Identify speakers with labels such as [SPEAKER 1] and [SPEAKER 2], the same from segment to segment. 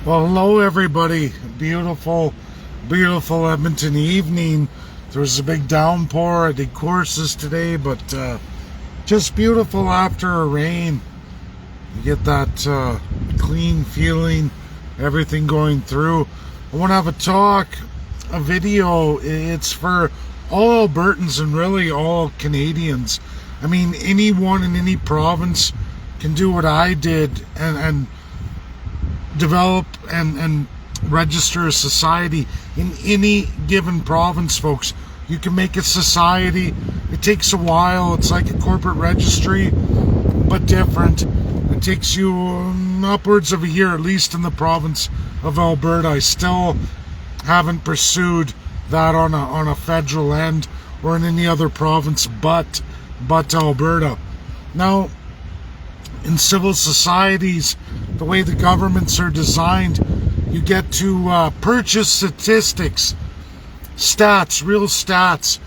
[SPEAKER 1] Well, hello everybody. Beautiful Edmonton evening. There was a big downpour. I did courses today, but just beautiful after a rain. You get that clean feeling, everything going through. I want to have a video. It's for all Albertans and really all Canadians. I mean, anyone in any province can do what I did and develop and register a society in any given province, folks. You can make a society. It takes a while. It's like a corporate registry, but different. It takes you upwards of a year, at least in the province of Alberta. I still haven't pursued that on a federal end or in any other province but Alberta. Now, in civil societies, the way the governments are designed, you get to purchase statistics, real stats,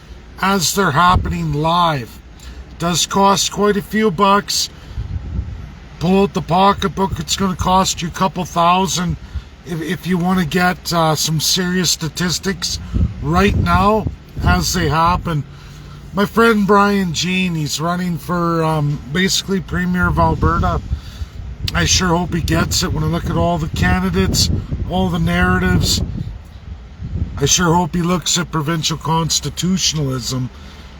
[SPEAKER 1] as they're happening live. It does cost quite a few bucks. Pull out the pocketbook, it's going to cost you a couple thousand if you want to get some serious statistics right now as they happen. My friend Brian Jean, he's running for basically Premier of Alberta. I sure hope he gets it. When I look at all the candidates, all the narratives, I sure hope he looks at provincial constitutionalism.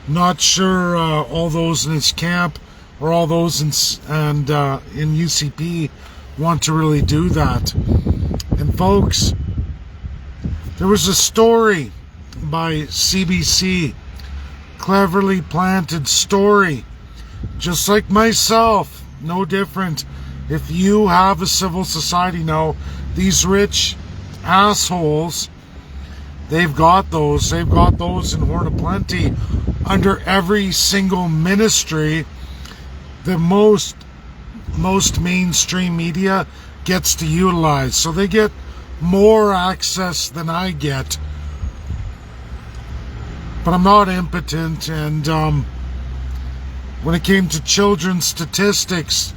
[SPEAKER 1] Not sure all those in his camp or all those in UCP want to really do that. And folks, there was a story by CBC, cleverly planted story, just like myself, no different. If you have a civil society now, these rich assholes, they've got those in Horn of Plenty under every single ministry. The most mainstream media gets to utilize, so they get more access than I get. But I'm not impotent, and when it came to children's statistics,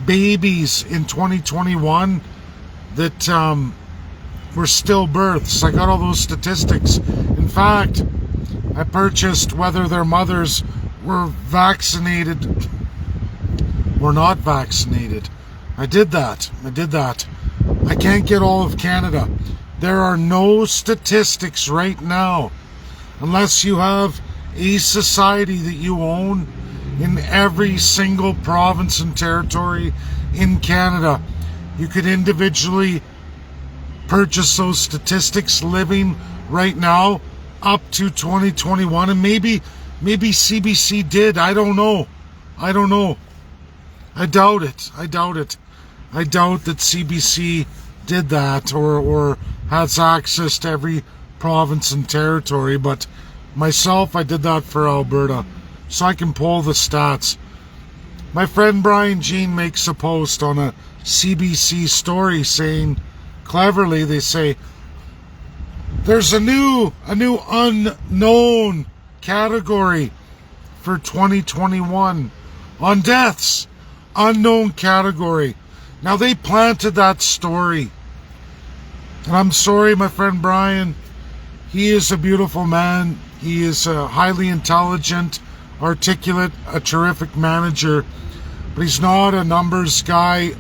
[SPEAKER 1] babies in 2021 that were stillbirths, I got all those statistics. In fact, I purchased whether their mothers were vaccinated or not vaccinated. I did that. I can't get all of Canada. There are no statistics right now, unless you have a society that you own in every single province and territory in Canada. You could individually purchase those statistics living right now up to 2021, and maybe CBC did. I don't know. I doubt it. I doubt that CBC did that or has access to every province and territory, but myself, I did that for Alberta, so I can pull the stats. My friend Brian Jean makes a post on a CBC story saying, cleverly, they say, there's a new unknown category for 2021 on deaths. Unknown category. Now, they planted that story, and I'm sorry, my friend Brian. He is a beautiful man. He is highly intelligent, articulate, a terrific manager, but he's not a numbers guy.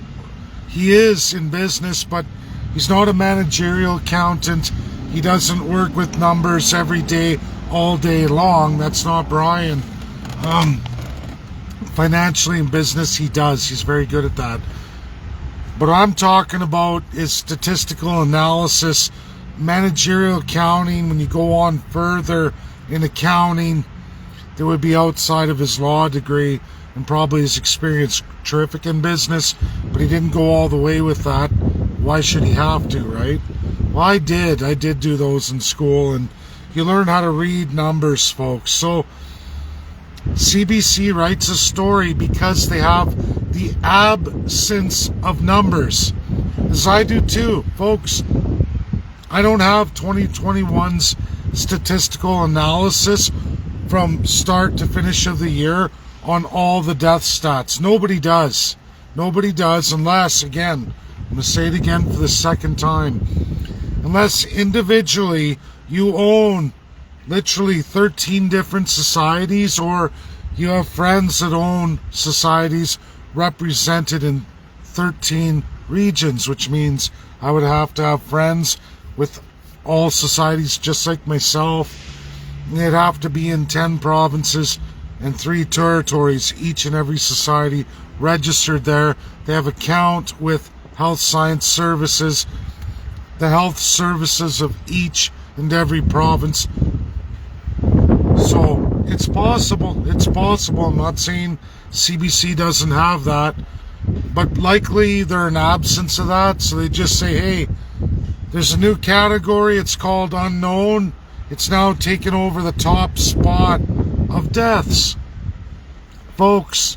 [SPEAKER 1] He is in business, but he's not a managerial accountant. He doesn't work with numbers every day, all day long. That's not Brian. Financially in business, he does. He's very good at that. But what I'm talking about is statistical analysis, managerial accounting. When you go on further in accounting, that would be outside of his law degree and probably his experience. Terrific in business, but he didn't go all the way with that. Why should he have to, right? Well, I did do those in school, and you learn how to read numbers, folks. So CBC writes a story because they have the absence of numbers, as I do too, folks. I don't have 2021's statistical analysis from start to finish of the year on all the death stats. Nobody does unless, again, I'm going to say it again for the second time. Unless individually you own literally 13 different societies, or you have friends that own societies represented in 13 regions, which means I would have to have friends with all societies just like myself. They'd have to be in 10 provinces and 3 territories, each and every society registered there. They have a count with Health Science Services, the health services of each and every province. So it's possible. I'm not saying CBC doesn't have that, but likely they're in absence of that. So they just say, hey, there's a new category. It's called unknown. It's now taken over the top spot of deaths. Folks,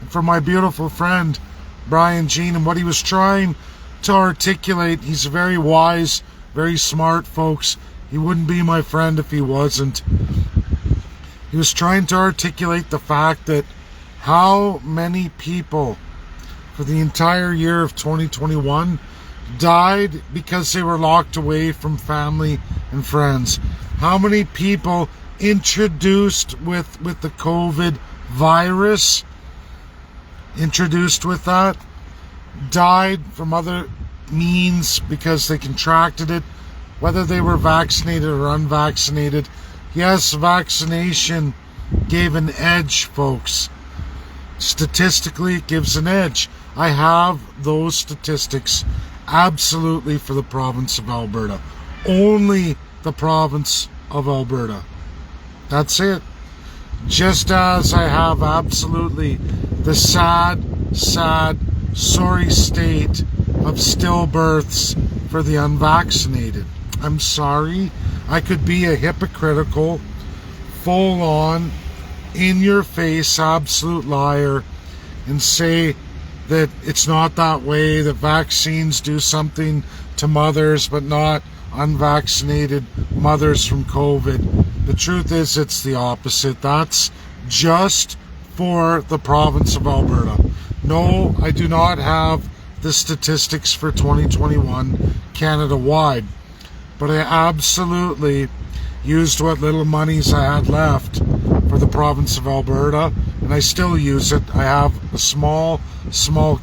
[SPEAKER 1] for my beautiful friend, Brian Jean, and what he was trying to articulate, he's very wise, very smart, folks. He wouldn't be my friend if he wasn't. He was trying to articulate the fact that how many people for the entire year of 2021 died because they were locked away from family and friends. How many people introduced with the COVID virus, introduced with that, died from other means because they contracted it, whether they were vaccinated or unvaccinated. Yes, vaccination gave an edge, folks. Statistically, it gives an edge. I have those statistics absolutely for the province of Alberta. Only the province of Alberta. That's it. Just as I have absolutely the sad, sorry state of stillbirths for the unvaccinated. I'm sorry. I could be a hypocritical, full-on, in-your-face, absolute liar and say that it's not that way, that vaccines do something to mothers, but not unvaccinated mothers from COVID. The truth is, it's the opposite. That's just for the province of Alberta. No, I do not have the statistics for 2021 Canada-wide, but I absolutely used what little monies I had left for the province of Alberta, and I still use it. I have a small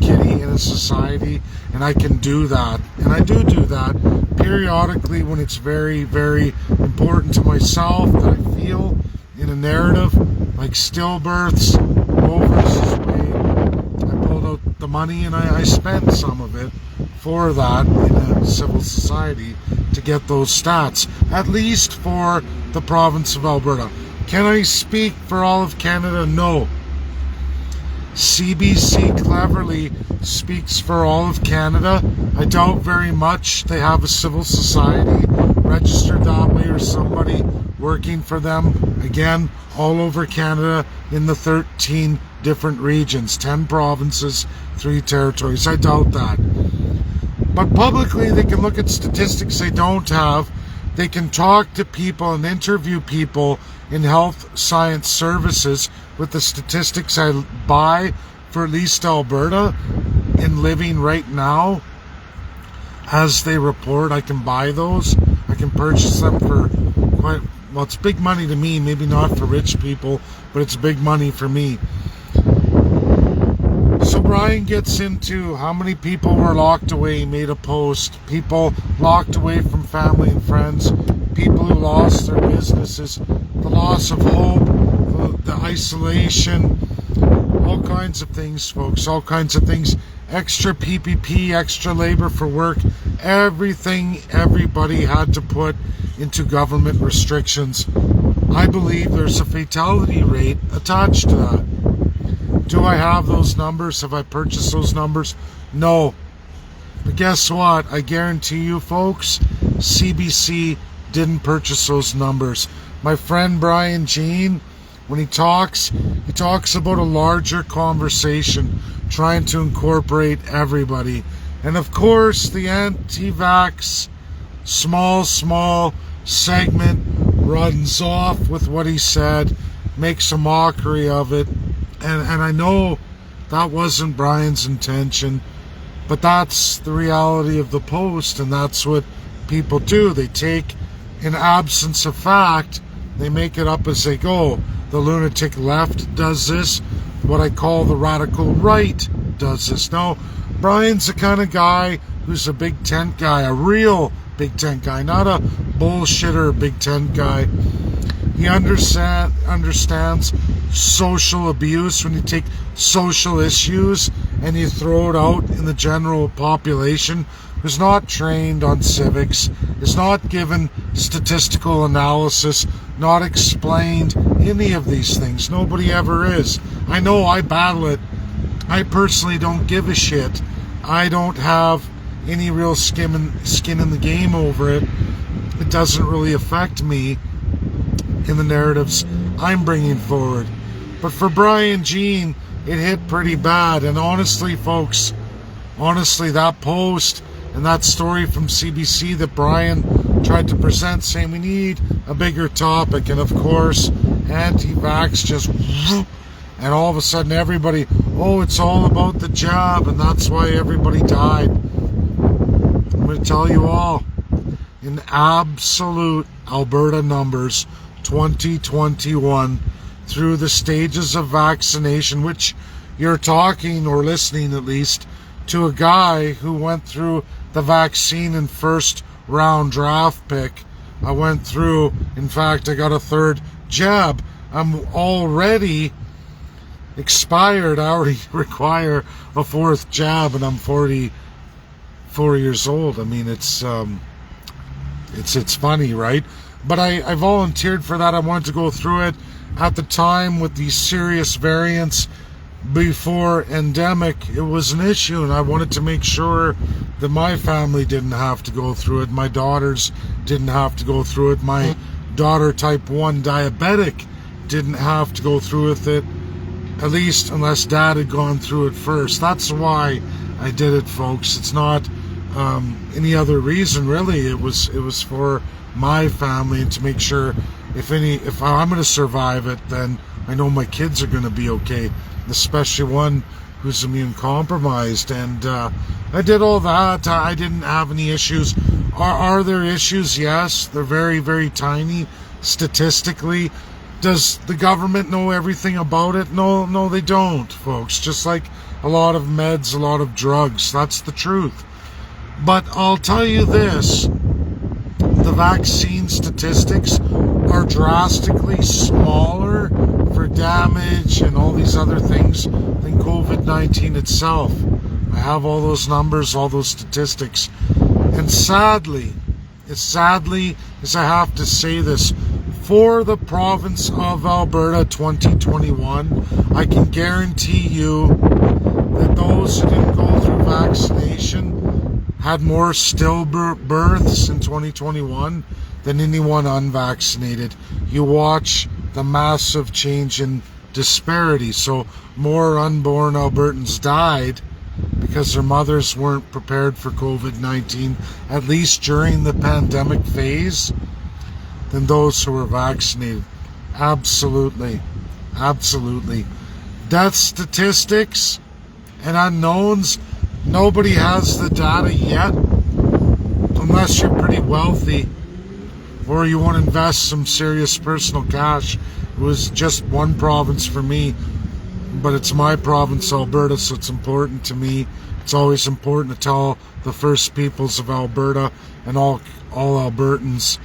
[SPEAKER 1] kitty in a society, and I can do that. And I do that periodically when it's very, very important to myself, that I feel in a narrative, like stillbirths, Roe versus Wade. I pulled out the money and I spent some of it for that in a civil society to get those stats, at least for the province of Alberta. Can I speak for all of Canada? No. CBC cleverly speaks for all of Canada. I doubt very much they have a civil society registered that way or somebody working for them. Again, all over Canada in the 13 different regions, 10 provinces, 3 territories. I doubt that. But publicly, they can look at statistics they don't have. They can talk to people and interview people in health science services with the statistics I buy for at least Alberta in living right now. As they report, I can buy those. I can purchase them for quite, well, it's big money to me, maybe not for rich people, but it's big money for me. So Brian gets into how many people were locked away. He made a post. People locked away from family and friends. People who lost their businesses. The loss of hope. The isolation. All kinds of things, folks. All kinds of things. Extra PPP, extra labor for work. Everything everybody had to put into government restrictions. I believe there's a fatality rate attached to that. Do I have those numbers? Have I purchased those numbers? No. But guess what? I guarantee you, folks, CBC didn't purchase those numbers. My friend Brian Jean, when he talks about a larger conversation, trying to incorporate everybody. And of course, the anti-vax small segment runs off with what he said, makes a mockery of it. And I know that wasn't Brian's intention. But that's the reality of the post, and that's what people do. They take an absence of fact, they make it up as they go. The lunatic left does this. What I call the radical right does this. Now, Brian's the kind of guy who's a big tent guy, a real big tent guy, not a bullshitter big tent guy. He understands social abuse. When you take social issues and you throw it out in the general population who's not trained on civics, is not given statistical analysis, not explained any of these things. Nobody ever is. I know I battle it. I personally don't give a shit. I don't have any real skin in the game over it. It doesn't really affect me in the narratives I'm bringing forward. But for Brian Jean, it hit pretty bad. And honestly, folks, that post and that story from CBC that Brian tried to present, saying we need a bigger topic, and of course, anti-vax just, and all of a sudden everybody, oh, it's all about the jab, and that's why everybody died. I'm going to tell you all, in absolute Alberta numbers, 2021, through the stages of vaccination, which you're talking or listening at least to a guy who went through the vaccine in first round draft pick. I went through, in fact, I got a third jab. I'm already expired. I already require a fourth jab, and I'm 44 years old. I mean, it's funny, right? But I volunteered for that. I wanted to go through it at the time with these serious variants. Before endemic, it was an issue, and I wanted to make sure that my family didn't have to go through it. My daughters didn't have to go through it. My daughter, type 1 diabetic, didn't have to go through with it, at least unless Dad had gone through it first. That's why I did it, folks. It's not any other reason, really. It was for my family, and to make sure if I'm going to survive it, then I know my kids are going to be okay, especially one who's immune compromised. And I did all that. I didn't have any issues. Are there issues? Yes, they're very, very tiny statistically. Does the government know everything about it? No, they don't, folks. Just like a lot of meds, a lot of drugs. That's the truth. But I'll tell you this, the vaccine statistics are drastically smaller for damage and all these other things than COVID-19 itself. I have all those numbers, all those statistics. And sadly, as I have to say this, for the province of Alberta 2021, I can guarantee you that those who didn't go through vaccination had more stillbirths in 2021 than anyone unvaccinated. You watch the massive change in disparity. So more unborn Albertans died because their mothers weren't prepared for COVID-19, at least during the pandemic phase, than those who were vaccinated. Absolutely. Death statistics and unknowns, nobody has the data yet, unless you're pretty wealthy or you want to invest some serious personal cash. It was just one province for me, but it's my province, Alberta, so it's important to me. It's always important to tell the First Peoples of Alberta and all Albertans,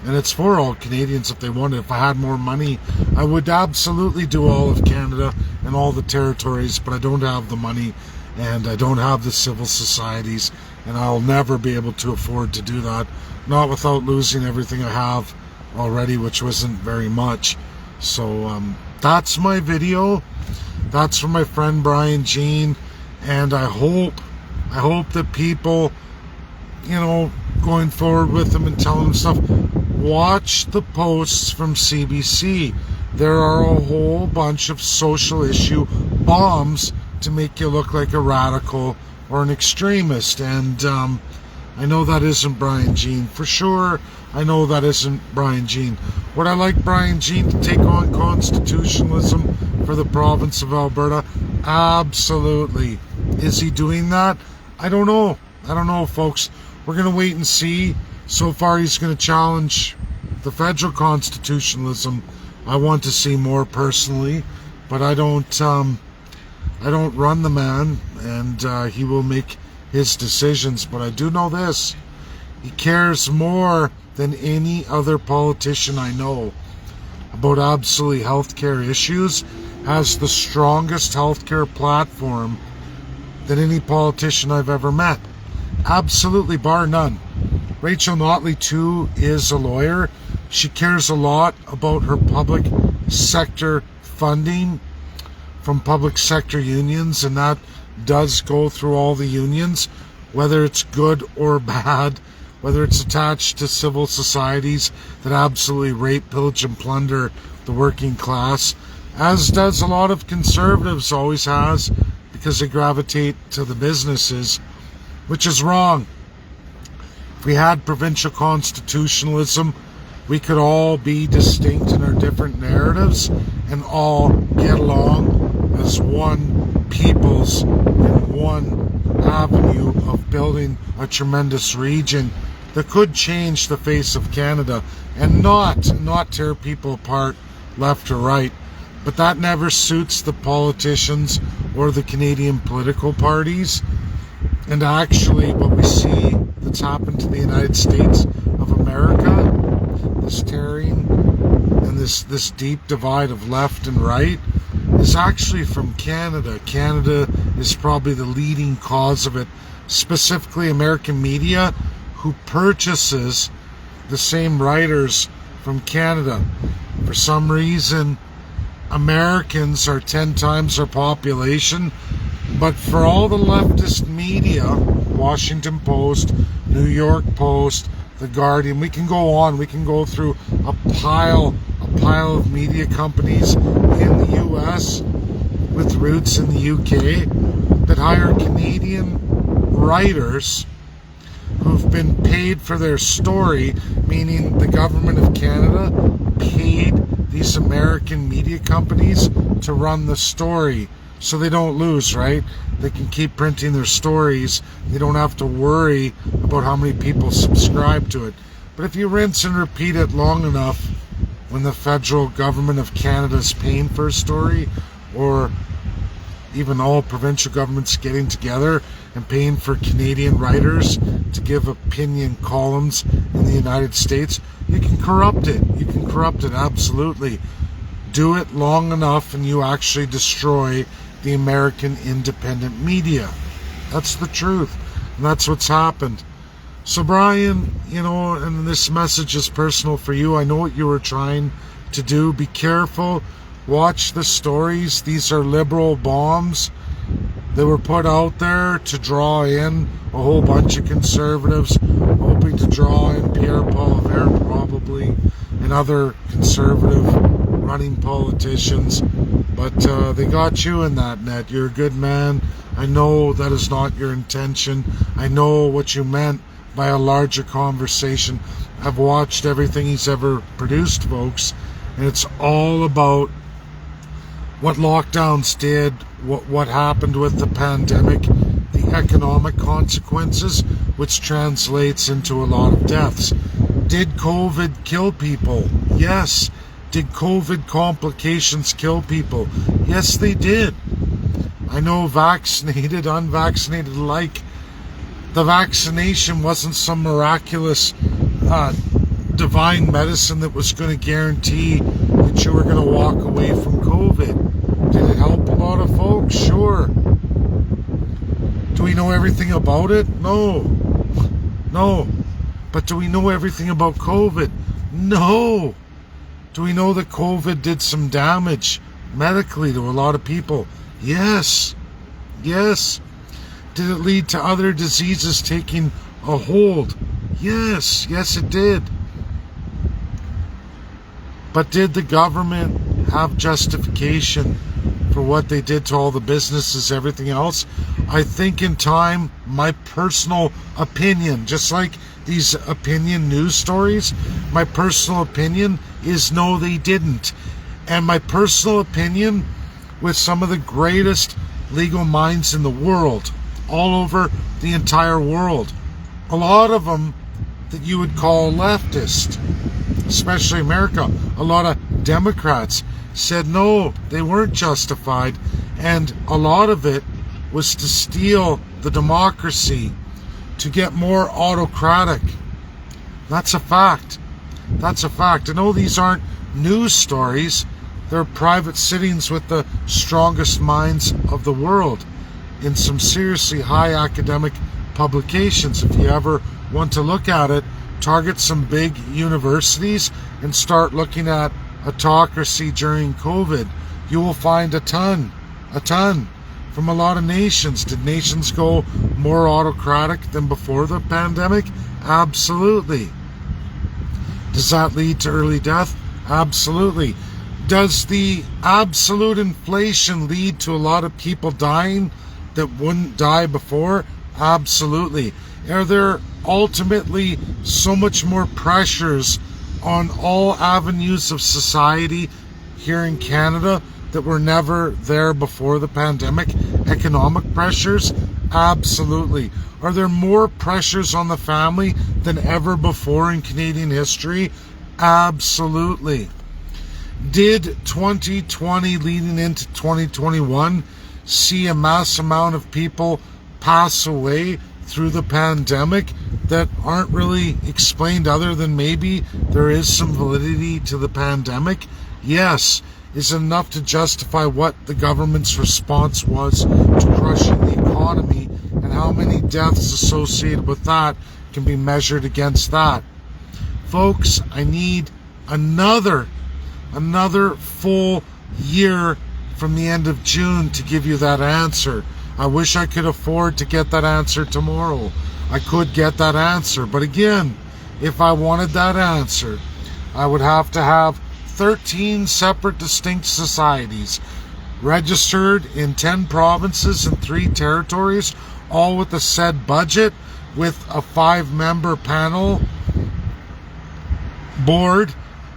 [SPEAKER 1] and it's for all Canadians if they wanted. If I had more money, I would absolutely do all of Canada and all the territories, but I don't have the money, and I don't have the civil societies, and I'll never be able to afford to do that, not without losing everything I have already, which wasn't very much. So that's my video. That's from my friend Brian Jean, and I hope that people, going forward with them and telling them stuff, watch the posts from CBC. There are a whole bunch of social issue bombs to make you look like a radical or an extremist, and I know that isn't Brian Jean. For sure, I know that isn't Brian Jean. Would I like Brian Jean to take on constitutionalism for the province of Alberta? Absolutely. Is he doing that? I don't know. I don't know, folks. We're going to wait and see. So far, he's going to challenge the federal constitutionalism. I want to see more personally, but I don't run the man, and he will make his decisions. But I do know this: he cares more than any other politician I know about absolutely healthcare issues. Has the strongest healthcare platform than any politician I've ever met. Absolutely, bar none. Rachel Notley, too, is a lawyer. She cares a lot about her public sector funding from public sector unions, and that does go through all the unions, whether it's good or bad, whether it's attached to civil societies that absolutely rape, pillage, and plunder the working class, as does a lot of conservatives, always has, because they gravitate to the businesses, which is wrong. If we had provincial constitutionalism, we could all be distinct in our different narratives and all get along as one peoples in one avenue of building a tremendous region that could change the face of Canada and not tear people apart left or right. But that never suits the politicians or the Canadian political parties. And actually, what we see that's happened to the United States of America, this tearing and this deep divide of left and right, is actually from Canada. Canada is probably the leading cause of it, specifically American media, who purchases the same writers from Canada. For some reason, Americans are 10 times our population, but for all the leftist media, Washington Post, New York Post, The Guardian, we can go on, we can go through a pile of media companies in the US with roots in the UK that hire Canadian writers who've been paid for their story, meaning the government of Canada paid these American media companies to run the story so they don't lose, right? They can keep printing their stories. They don't have to worry about how many people subscribe to it. But if you rinse and repeat it long enough, when the federal government of Canada is paying for a story, or even all provincial governments getting together and paying for Canadian writers to give opinion columns in the United States, you can corrupt it. You can corrupt it, absolutely. Do it long enough and you actually destroy the American independent media. That's the truth. And that's what's happened. So Brian, and this message is personal for you. I know what you were trying to do. Be careful. Watch the stories. These are liberal bombs. They were put out there to draw in a whole bunch of conservatives, hoping to draw in Pierre Poilievre probably, and other conservative running politicians. But they got you in that net. You're a good man. I know that is not your intention. I know what you meant by a larger conversation. I've watched everything he's ever produced, folks, and it's all about what lockdowns did, what happened with the pandemic, the economic consequences, which translates into a lot of deaths. Did COVID kill people? Yes. Did COVID complications kill people? Yes, they did. I know vaccinated, unvaccinated alike. The vaccination wasn't some miraculous divine medicine that was going to guarantee that you were going to walk away from COVID. Did it help a lot of folks? Sure. Do we know everything about it? No. But do we know everything about COVID? No. Do we know that COVID did some damage medically to a lot of people? Yes. Did it lead to other diseases taking a hold? Yes, it did. But did the government have justification for what they did to all the businesses, everything else? I think in time, my personal opinion, just like these opinion news stories, my personal opinion is no, they didn't. And my personal opinion, with some of the greatest legal minds in the world, all over the entire world. A lot of them that you would call leftist, especially America. A lot of Democrats said no, they weren't justified, and a lot of it was to steal the democracy, to get more autocratic. That's a fact. That's a fact. I know these aren't news stories. They're private sittings with the strongest minds of the world in some seriously high academic publications. If you ever want to look at it, target some big universities and start looking at autocracy during COVID. You will find a ton from a lot of nations. Did nations go more autocratic than before the pandemic? Absolutely. Does that lead to early death? Absolutely. Does the absolute inflation lead to a lot of people dying that wouldn't die before? Absolutely. Are there ultimately so much more pressures on all avenues of society here in Canada that were never there before the pandemic? Economic pressures? Absolutely. Are there more pressures on the family than ever before in Canadian history? Absolutely. Did 2020 leading into 2021 see a mass amount of people pass away through the pandemic that aren't really explained other than maybe there is some validity to the pandemic? Yes. Is enough to justify what the government's response was to crushing the economy, and how many deaths associated with that can be measured against that. Folks, I need another full year from the end of June to give you that answer. I wish I could afford to get that answer tomorrow. I could get that answer, but again, if I wanted that answer, I would have to have 13 separate distinct societies registered in 10 provinces and 3 territories, all with a said budget, with a 5-member panel board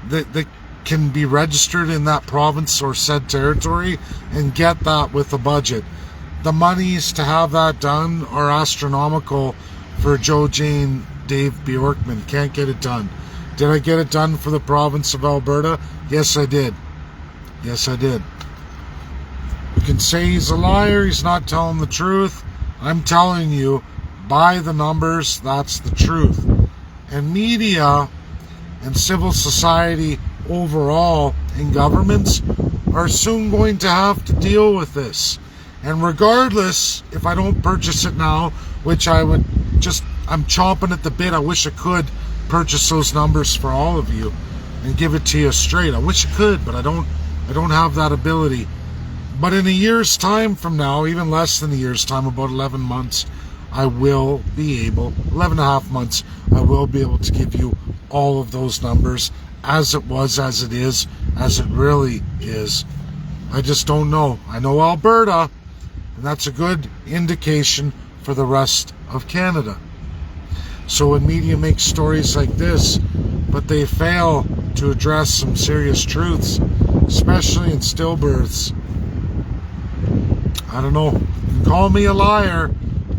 [SPEAKER 1] that can be registered in that province or said territory, and get that with a budget. The monies to have that done are astronomical for Joe, Jane, Dave, Bjorkman. Can't get it done. Did I get it done for the province of Alberta? Yes, I did. Yes, I did. You can say he's a liar, he's not telling the truth. I'm telling you, by the numbers, that's the truth. And media and civil society overall in governments are soon going to have to deal with this. And regardless, if I don't purchase it now, which I'm chomping at the bit. I wish I could purchase those numbers for all of you and give it to you straight. I wish I could, but I don't have that ability. But in a year's time from now, even less than a year's time, about 11 months, I will be able, 11 and a half months, I will be able to give you all of those numbers as it was, as it is, as it really is. I just don't know. I know Alberta, and that's a good indication for the rest of Canada. So when media makes stories like this, but they fail to address some serious truths, especially in stillbirths, I don't know. You can call me a liar,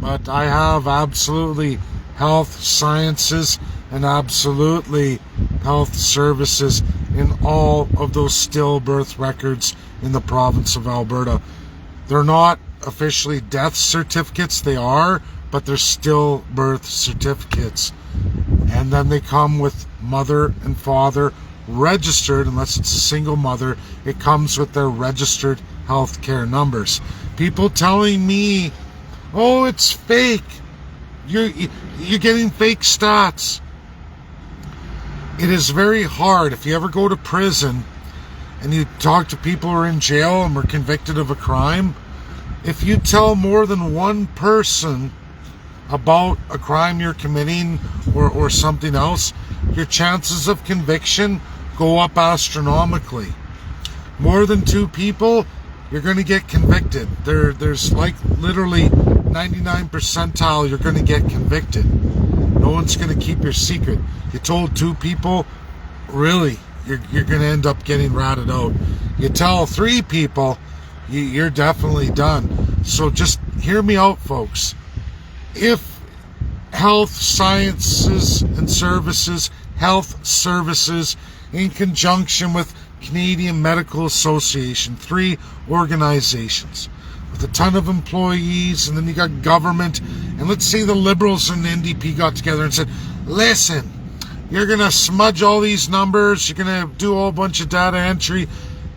[SPEAKER 1] but I have absolutely health sciences and absolutely health services in all of those stillbirth records in the province of Alberta. They're not officially death certificates, they are, but they're still birth certificates. And then they come with mother and father registered, unless it's a single mother, it comes with their registered health care numbers. People telling me, oh, it's fake. You're getting fake stats. It is very hard. If you ever go to prison and you talk to people who are in jail and were convicted of a crime, if you tell more than one person about a crime you're committing or something else, your chances of conviction go up astronomically. More than 2 people, you're going to get convicted. There's like literally 99 percentile you're going to get convicted. No one's going to keep your secret. You told 2 people, really, you're going to end up getting ratted out. You tell 3 people, you're definitely done. So just hear me out, folks. if health sciences and services, health services, in conjunction with Canadian Medical Association, 3 organizations with a ton of employees, and then you got government, and let's say the Liberals and the NDP got together and said, listen, you're going to smudge all these numbers, you're going to do a whole bunch of data entry,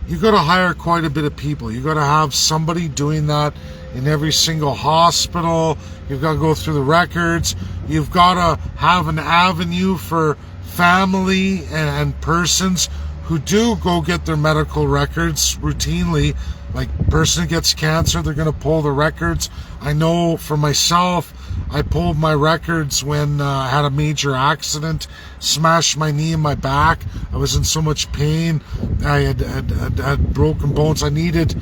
[SPEAKER 1] you got to hire quite a bit of people. You got to have somebody doing that in every single hospital. You've got to go through the records. You've got to have an avenue for family and persons who do go get their medical records routinely. Like, person who gets cancer, they're going to pull the records. I know for myself, I pulled my records when I had a major accident, smashed my knee and my back. I was in so much pain. I had broken bones. I needed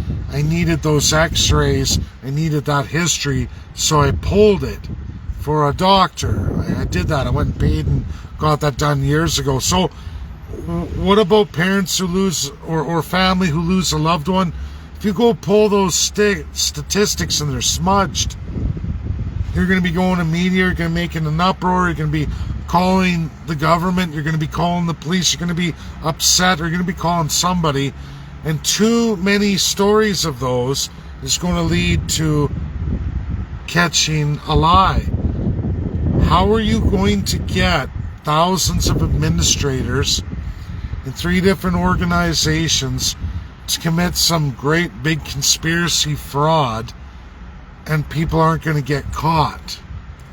[SPEAKER 1] those x-rays. I needed that history, so I pulled it for a doctor. I did that. I went and paid and got that done years ago. So what about parents who lose, or family who lose a loved one? If you go pull those statistics and they're smudged, you're going to be going to media, you're going to be making an uproar, you're going to be calling the government, you're going to be calling the police, you're going to be upset, or you're going to be calling somebody. And too many stories of those is going to lead to catching a lie. How are you going to get thousands of administrators in 3 different organizations to commit some great big conspiracy fraud, and people aren't going to get caught?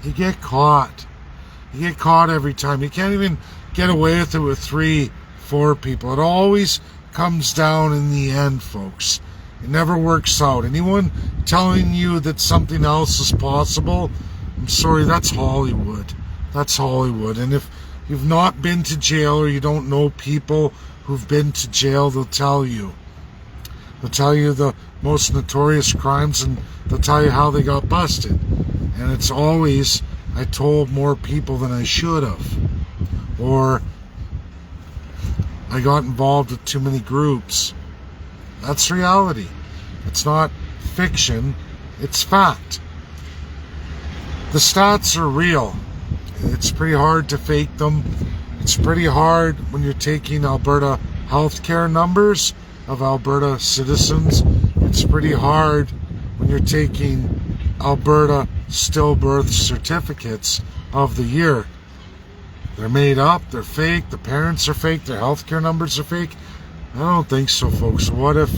[SPEAKER 1] You get caught. You get caught every time. You can't even get away with it with 3, 4 people. It always comes down in the end, folks. It never works out. Anyone telling you that something else is possible, I'm sorry, that's Hollywood. That's Hollywood. And if you've not been to jail, or you don't know people who've been to jail, they'll tell you. They'll tell you the most notorious crimes, and they'll tell you how they got busted. And it's always, I told more people than I should have. Or I got involved with too many groups. That's reality. It's not fiction, it's fact. The stats are real. It's pretty hard to fake them. It's pretty hard when you're taking Alberta healthcare numbers of Alberta citizens. It's pretty hard when you're taking Alberta stillbirth certificates of the year. They're made up, they're fake, the parents are fake, their healthcare numbers are fake. I don't think so, folks. What if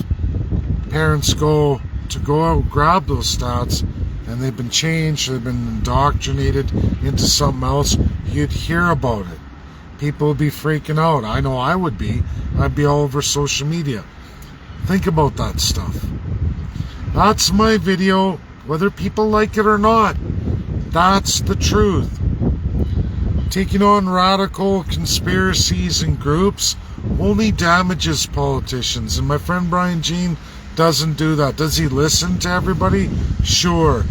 [SPEAKER 1] parents go out, grab those stats, and they've been changed, they've been indoctrinated into something else? You'd hear about it. People would be freaking out. I know I would be. I'd be all over social media. Think about that stuff. That's my video, whether people like it or not. That's the truth. Taking on radical conspiracies and groups only damages politicians. And my friend Brian Jean doesn't do that. Does he listen to everybody? Sure.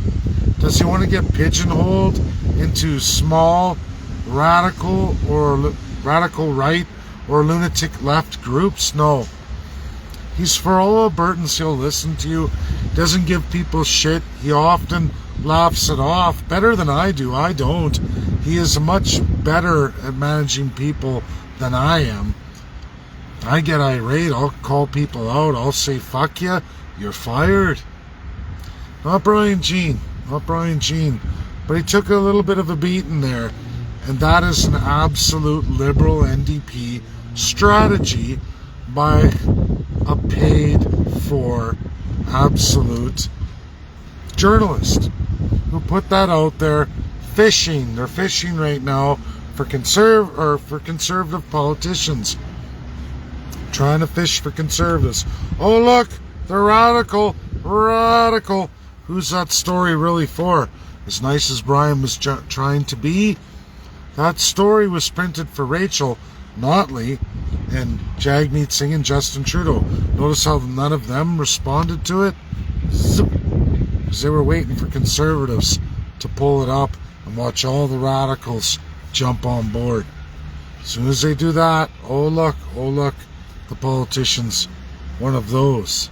[SPEAKER 1] Does he want to get pigeonholed into small radical right or lunatic left groups? No. He's for all Albertans. He'll listen to you. Doesn't give people shit. He often laughs it off better than I do. I don't. He is much better at managing people than I am. I get irate. I'll call people out. I'll say, fuck you. You're fired. Not Brian Jean. Not Brian Jean. But he took a little bit of a beating there. And that is an absolute Liberal NDP strategy by a paid-for absolute journalist who put that out there. Fishing. They're fishing right now for conservative politicians. Trying to fish for conservatives. Oh, look, they're radical. Radical. Who's that story really for? As nice as Brian was trying to be, that story was printed for Rachel Notley and Jagmeet Singh and Justin Trudeau. Notice how none of them responded to it? Because they were waiting for conservatives to pull it up and watch all the radicals jump on board. As soon as they do that, oh look, the politicians, one of those,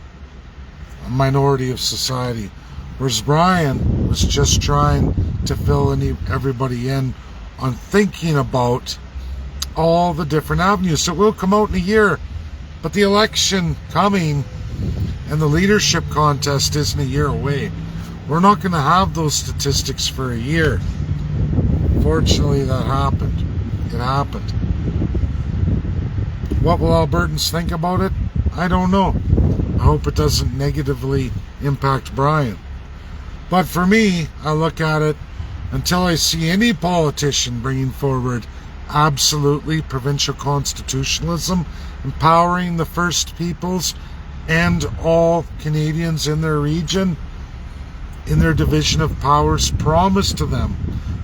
[SPEAKER 1] a minority of society. Whereas Brian was just trying to fill everybody in on thinking about all the different avenues. So it will come out in a year, but the election coming and the leadership contest isn't a year away. We're not going to have those statistics for a year. Fortunately, that happened. It happened. What will Albertans think about it? I don't know. I hope it doesn't negatively impact Brian. But for me, I look at it, until I see any politician bringing forward absolutely provincial constitutionalism, empowering the First Peoples and all Canadians in their region, in their division of powers promised to them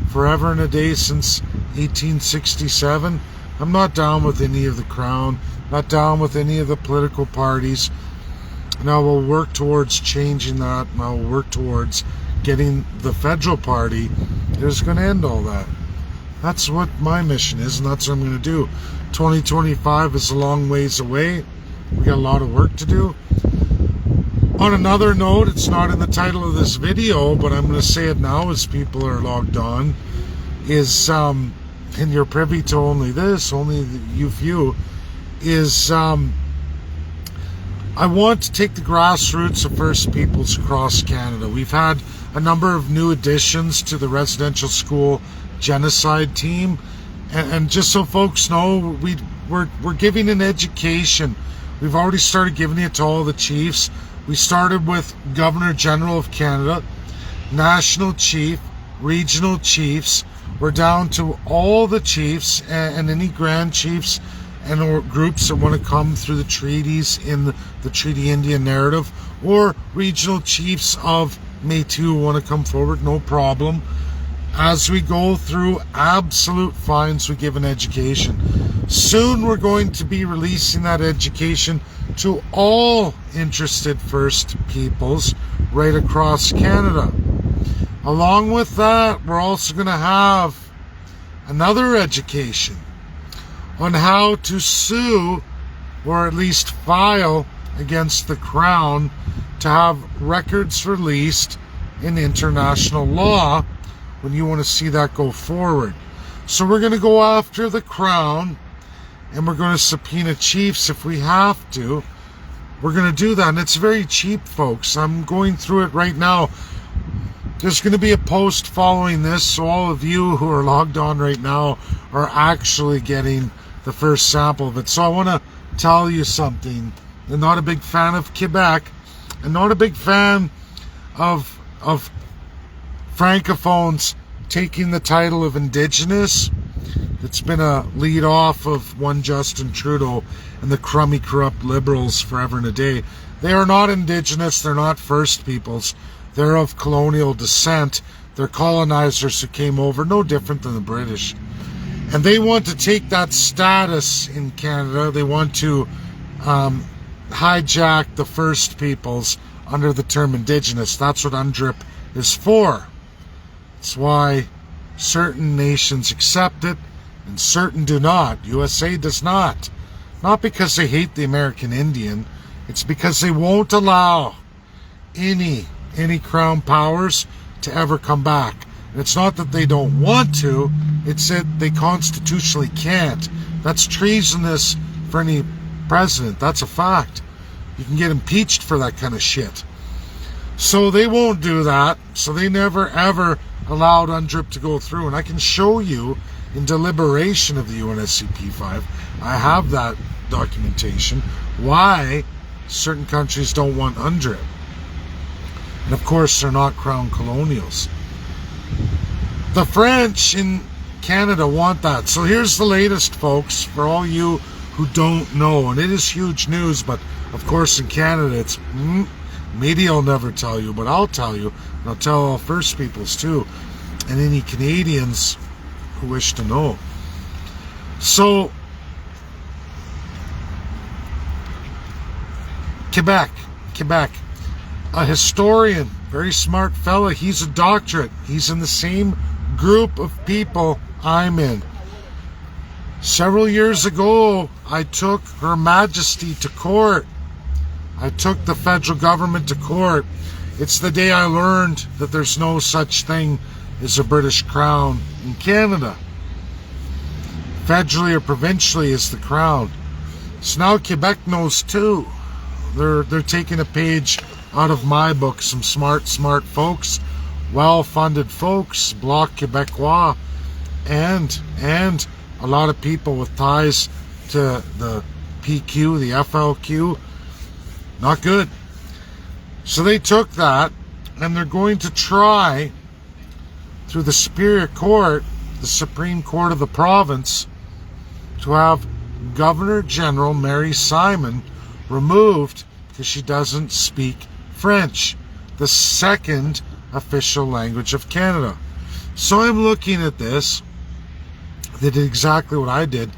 [SPEAKER 1] forever and a day since 1867. I'm not down with any of the Crown, not down with any of the political parties, and I will work towards changing that, and I will work towards getting the federal party that is going to end all that. That's what my mission is, and that's what I'm going to do. 2025 is a long ways away. We got a lot of work to do. On another note, it's not in the title of this video, but I'm going to say it now as people are logged on, is, and you're privy to only this, only you few, is I want to take the grassroots of First Peoples across Canada. We've had a number of new additions to the residential school genocide team, and just so folks know, we're giving an education. We've already started giving it to all the chiefs. We started with Governor General of Canada, National Chief, Regional Chiefs. We're down to all the chiefs and any Grand Chiefs and or groups that want to come through the treaties in the Treaty Indian narrative, or regional chiefs of Métis who want to come forward, no problem. As we go through absolute fines, we give an education. Soon we're going to be releasing that education to all interested First Peoples right across Canada. Along with that, we're also going to have another education on how to sue, or at least file against the Crown, to have records released in international law when you want to see that go forward. So we're going to go after the Crown, and we're going to subpoena chiefs if we have to. We're going to do that, and it's very cheap, folks. I'm going through it right now. There's going to be a post following this, so all of you who are logged on right now are actually getting the first sample of it. So I want to tell you something. I'm not a big fan of Quebec. I'm not a big fan of Francophones taking the title of Indigenous. It's been a lead off of one Justin Trudeau and the crummy, corrupt Liberals forever and a day. They are not Indigenous. They're not First Peoples. They're of colonial descent. They're colonizers who came over, no different than the British. And they want to take that status in Canada. They want to hijack the First Peoples under the term Indigenous. That's what UNDRIP is for. It's why certain nations accept it and certain do not. USA does not. Not because they hate the American Indian. It's because they won't allow any Crown powers to ever come back. And it's not that they don't want to, it's that they constitutionally can't. That's treasonous for any president. That's a fact. You can get impeached for that kind of shit. So they won't do that. So they never ever allowed UNDRIP to go through. And I can show you in deliberation of the UNSCP5, I have that documentation, why certain countries don't want UNDRIP. And of course, they're not Crown colonials. The French in Canada want that. So here's the latest, folks, for all you who don't know. And it is huge news, but of course in Canada, it's media will never tell you, but I'll tell you. And I'll tell all First Peoples too, and any Canadians who wish to know. So, Quebec. A historian, very smart fella. He's a doctorate. He's in the same group of people I'm in. Several years ago, I took Her Majesty to court. I took the federal government to court. It's the day I learned that there's no such thing is a British crown in Canada. Federally or provincially is the crown. So now Quebec knows too. They're taking a page out of my book. Some smart folks, well-funded folks, Bloc Québécois, and a lot of people with ties to the PQ, the FLQ. Not good. So they took that, and they're going to try through the Superior Court, the Supreme Court of the province, to have Governor General Mary Simon removed because she doesn't speak French, the second official language of Canada. So I'm looking at this. They did exactly what I did.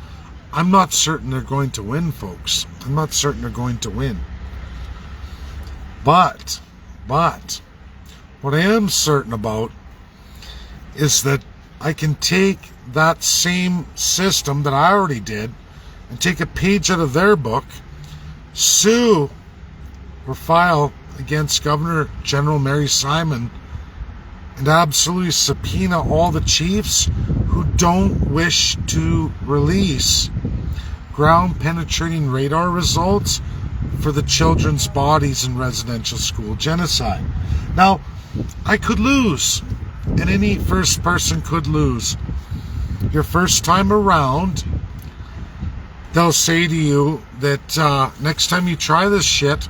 [SPEAKER 1] I'm not certain they're going to win, folks. I'm not certain they're going to win. But what I am certain about is that I can take that same system that I already did and take a page out of their book, sue or file against Governor General Mary Simon, and absolutely subpoena all the chiefs who don't wish to release ground-penetrating radar results for the children's bodies in residential school genocide. Now, I could lose, and any first person could lose. Your first time around, they'll say to you that next time you try this shit,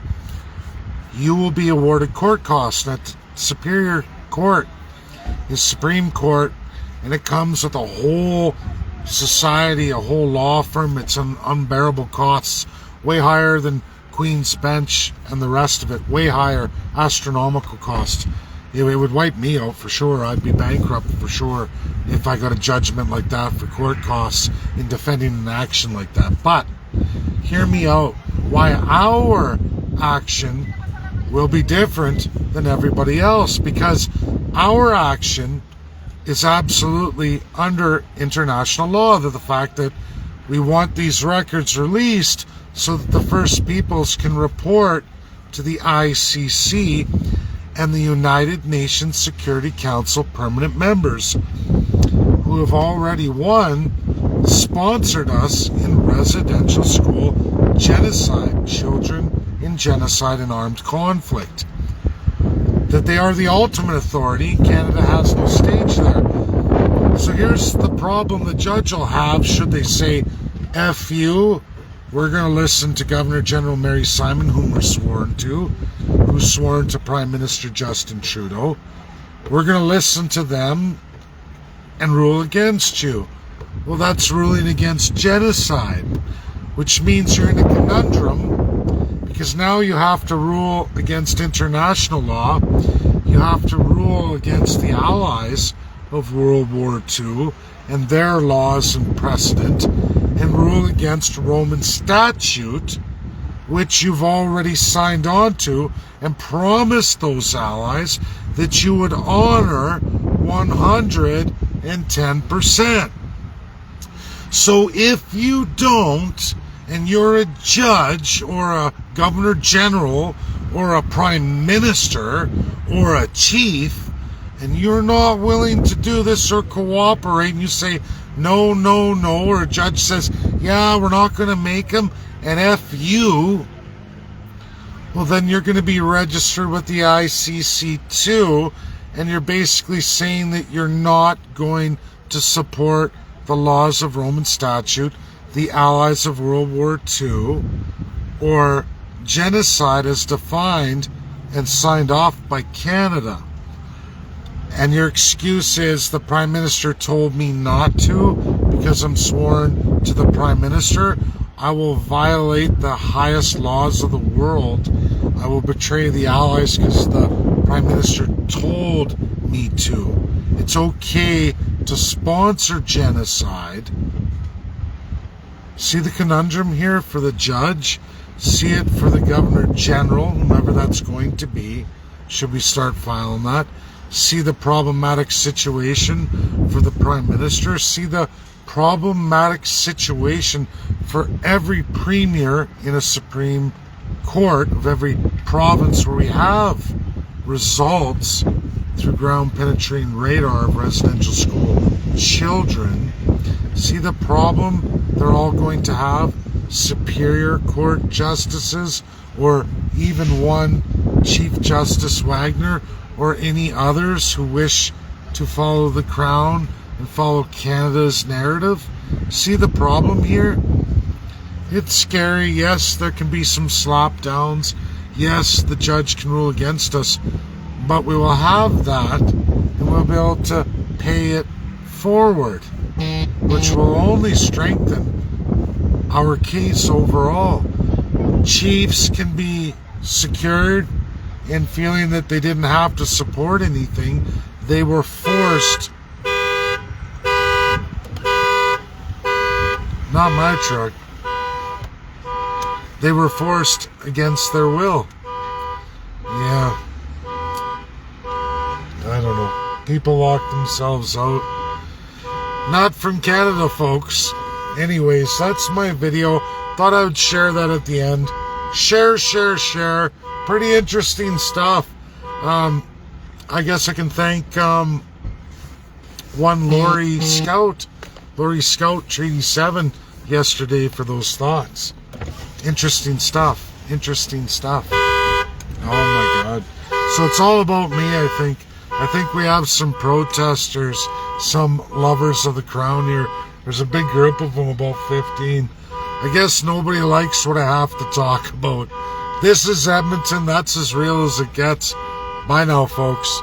[SPEAKER 1] you will be awarded court costs. That Superior Court is Supreme Court, and it comes with a whole society, a whole law firm. It's an unbearable costs, way higher than Queen's Bench and the rest of it, way higher, astronomical costs. It would wipe me out for sure. I'd be bankrupt for sure if I got a judgment like that for court costs in defending an action like that. But hear me out. Why our action will be different than everybody else, because our action is absolutely under international law. The fact that we want these records released so that the First Peoples can report to the ICC and the United Nations Security Council permanent members, who have already sponsored us in residential school genocide, children in genocide and armed conflict. That they are the ultimate authority. Canada has no stage there. So here's the problem the judge will have should they say, F you, we're going to listen to Governor General Mary Simon, whom we're sworn to, who's sworn to Prime Minister Justin Trudeau. We're going to listen to them and rule against you. Well, that's ruling against genocide, which means you're in a conundrum, because now you have to rule against international law. You have to rule against the allies of World War II and their laws and precedent, and rule against Roman statute, which you've already signed on to and promised those allies that you would honor 110%. So if you don't, and you're a judge or a governor general or a prime minister or a chief, and you're not willing to do this or cooperate, and you say, no, or a judge says, yeah, we're not going to make them, and F you, well, then you're going to be registered with the ICC too, and you're basically saying that you're not going to support the laws of Roman statute, the allies of World War II, or genocide as defined and signed off by Canada. And your excuse is the Prime Minister told me not to because I'm sworn to the Prime Minister. I will violate the highest laws of the world. I will betray the allies because the Prime Minister told me to. It's okay to sponsor genocide. See the conundrum here for the judge? See it for the Governor General, whomever that's going to be. Should we start filing that? See the problematic situation for the Prime Minister. See the problematic situation for every premier in a Supreme Court of every province where we have results through ground penetrating radar of residential school children. See the problem they're all going to have? Superior Court justices, or even one Chief Justice Wagner, or any others who wish to follow the Crown and follow Canada's narrative. See the problem here? It's scary. Yes, there can be some slap downs. Yes, the judge can rule against us, but we will have that and we'll be able to pay it forward, which will only strengthen our case overall. Chiefs can be secured in feeling that they didn't have to support anything. They were forced. Not my truck. They were forced against their will. Yeah. I don't know. People lock themselves out. Not from Canada, folks. Anyways, that's my video. Thought I would share that at the end. Share. Pretty interesting stuff. I guess I can thank one Lori Scout, Treaty 7 yesterday for those thoughts. Interesting stuff. Oh my God. So it's all about me, I think. I think we have some protesters, some lovers of the Crown here. There's a big group of them, about 15. I guess nobody likes what I have to talk about. This is Edmonton. That's as real as it gets. Bye now, folks.